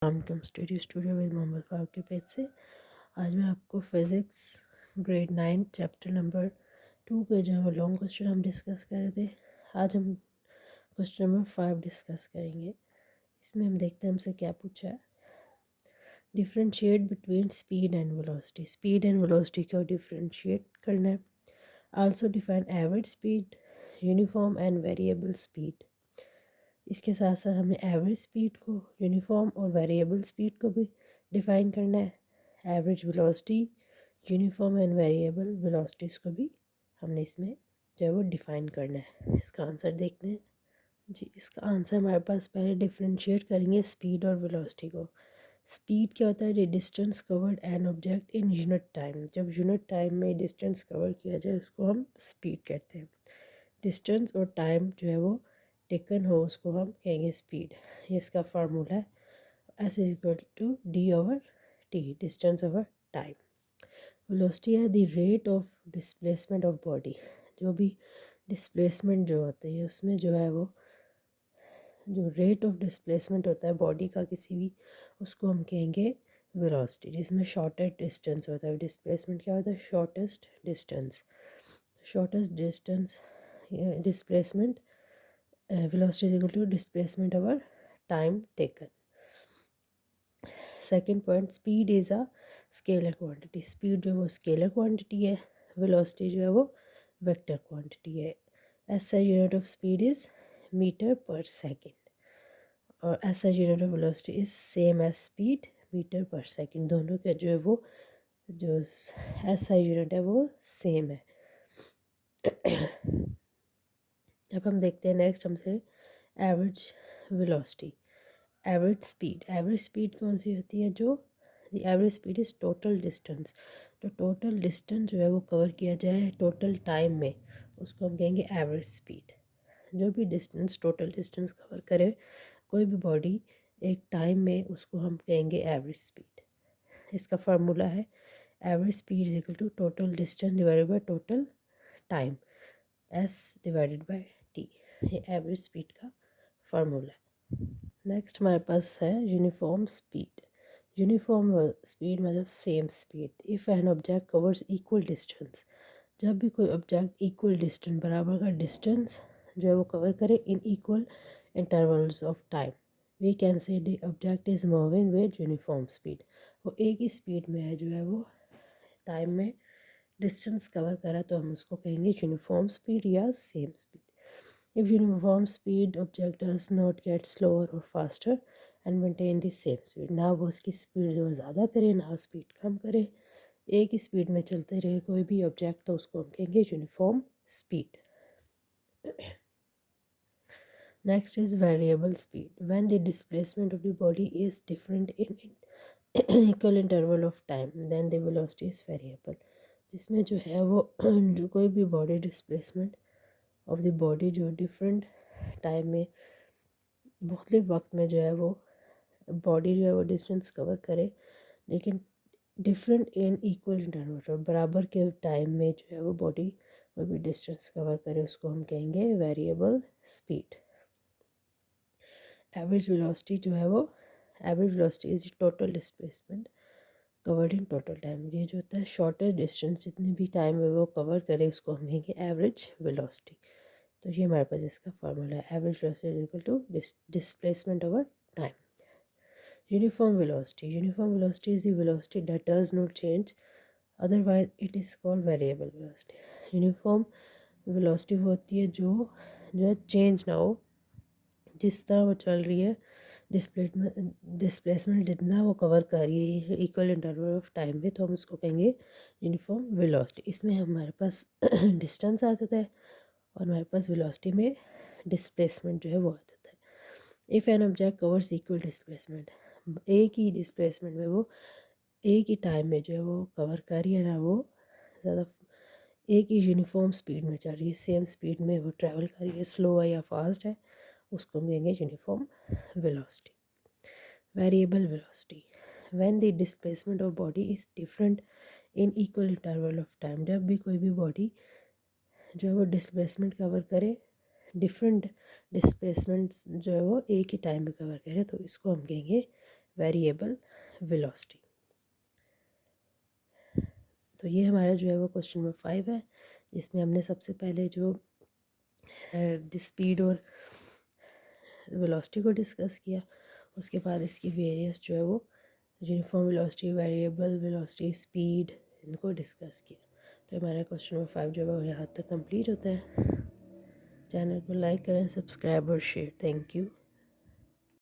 Welcome studio with Mohammad Farooq के page से। आज मैं आपको फिज़िक्स ग्रेड 9 चैप्टर नंबर 2 के जो है वो लॉन्ग क्वेश्चन हम डिस्कस कर रहे थे। आज हम क्वेश्चन नंबर 5 डिस्कस करेंगे। इसमें हम देखते हैं हमसे क्या पूछा है। Differentiate between speed and velocity. Speed and velocity को डिफरेंशिएट करना है। Also define average speed, uniform and variable speed. इसके साथ साथ हमने एवरेज स्पीड को, यूनिफॉर्म और वेरिएबल स्पीड को भी डिफ़ाइन करना है। Average velocity, uniform and variable velocities को भी हमने इसमें जो है वो डिफ़ाइन करना है। इसका आंसर देखते हैं जी। इसका आंसर हमारे पास, पहले डिफरेंशिएट करेंगे स्पीड और वेलोसिटी को। स्पीड क्या होता है? The distance covered an object in unit time. जब यूनिट टाइम में डिस्टेंस कवर किया जाए उसको हम स्पीड कहते हैं। डिस्टेंस और टाइम जो है वो टेकन हो उसको हम कहेंगे स्पीड। ये इसका फार्मूला है, S is equal to D over T, distance over time. Velocity है the rate of displacement of body. जो भी डिस्प्लेसमेंट जो होती है उसमें जो है वो जो रेट ऑफ डिस्प्लेसमेंट होता है बॉडी का किसी भी, उसको हम कहेंगे वेलोसिटी। जिसमें शॉर्टेस्ट डिस्टेंस होता है, डिस्प्लेसमेंट क्या होता है? Shortest distance. Shortest distance displacement, velocity is equal to displacement over time taken. Second point, speed is a scalar quantity. Speed जो है वो scalar quantity है, velocity जो है वो vector quantity है। SI unit of speed is meter per second और SI unit of velocity is same as speed, meter per second। दोनों का जो है वो जो SI unit है वो सेम है। अब हम देखते हैं नेक्स्ट हमसे average velocity, average speed. Average speed कौन सी होती है? जो average speed is total distance. तो टोटल डिस्टेंस जो है वो कवर किया जाए टोटल टाइम में, उसको हम कहेंगे एवरेज स्पीड। जो भी डिस्टेंस, टोटल डिस्टेंस कवर करे कोई भी बॉडी एक टाइम में, उसको हम कहेंगे एवरेज स्पीड। इसका फार्मूला है average speed is equal to total distance divided by total time, S divided by T. ये एवरेज स्पीड का फार्मूला है। नेक्स्ट हमारे पास है यूनिफॉर्म स्पीड। यूनिफॉर्म स्पीड मतलब same speed. If an object covers equal distance, जब भी कोई ऑब्जेक्ट इक्वल डिस्टेंस, बराबर का डिस्टेंस जो है वो कवर करे in equal intervals of time, we can say the object is moving with uniform speed. वो एक ही स्पीड में है, जो है वो टाइम में डिस्टेंस कवर करा, तो हम उसको कहेंगे यूनिफॉर्म स्पीड या same speed. If uniform speed object does not get slower or faster and maintain the same speed, ना वो उसकी स्पीड जो ज़्यादा करे ना स्पीड कम करे, एक ही स्पीड में चलते रहे कोई भी ऑब्जेक्ट, तो उसको हम कहेंगे uniform speed. Next is variable speed. When the displacement of the body is different in equal interval of time then the velocity is variable. जिसमें जो है वो जो कोई भी body displacement of the body जो डिफरेंट टाइम में, मुख्तलिफ वक्त में जो है वो बॉडी जो है वो डिस्टेंस कवर करे, लेकिन डिफरेंट इन इक्वल इंटरवल, और बराबर के टाइम में जो है वो बॉडी कोई भी डिस्टेंस कवर करे, उसको हम कहेंगे वेरिएबल स्पीड। एवरेज वेलोसिटी जो है वो, average velocity is total displacement covered in total time. ये जो होता है शॉर्टेस्ट डिस्टेंस जितनी भी टाइम में वो कवर करे, उसको हम कहेंगे एवरेज वेलोसिटी। तो ये हमारे पास इसका फार्मूला है, average velocity is equal to displacement over time. Uniform velocity, uniform velocity is the velocity that does not change, otherwise it is called variable velocity. Uniform velocity वो होती है जो है चेंज ना हो, जिस तरह वो चल रही है, डिस्प्लेसमेंट जितना वो कवर कर रही है इक्वल इंटरवल ऑफ टाइम में, तो हम उसको कहेंगे यूनिफॉर्म वेलोसिटी। इसमें हमारे पास डिस्टेंस आ जाता है और हमारे पास वेलोसिटी में डिस्प्लेसमेंट जो है वो आ जाता है। If an object covers equal displacement, एक ही डिस्प्लेसमेंट में वो एक ही टाइम में जो है वो कवर कर रही है ना, वो ज़्यादा एक ही यूनिफॉर्म स्पीड में चल रही है, सेम स्पीड में वो ट्रैवल कर रही है, स्लो है या फास्ट है, उसको हम कहेंगे uniform velocity. Variable velocity, when the displacement of body is different in equal interval of time. जब भी कोई भी बॉडी जो है वो डिस्प्लेसमेंट कवर करे, डिफरेंट डिस्प्लेसमेंट्स जो है वो एक ही टाइम में कवर करे, तो इसको हम कहेंगे वेरिएबल वेलोसिटी। तो ये हमारा जो है वो क्वेश्चन नंबर 5 है, जिसमें हमने सबसे पहले जो स्पीड और वेलोसिटी को डिस्कस किया, उसके बाद इसकी वेरियस जो है वो uniform velocity, variable velocity, speed, इनको डिस्कस किया। तो हमारा क्वेश्चन नंबर 5 जो है वो यहाँ तक कंप्लीट होता है। चैनल को लाइक करें, सब्सक्राइब और शेयर। Thank you.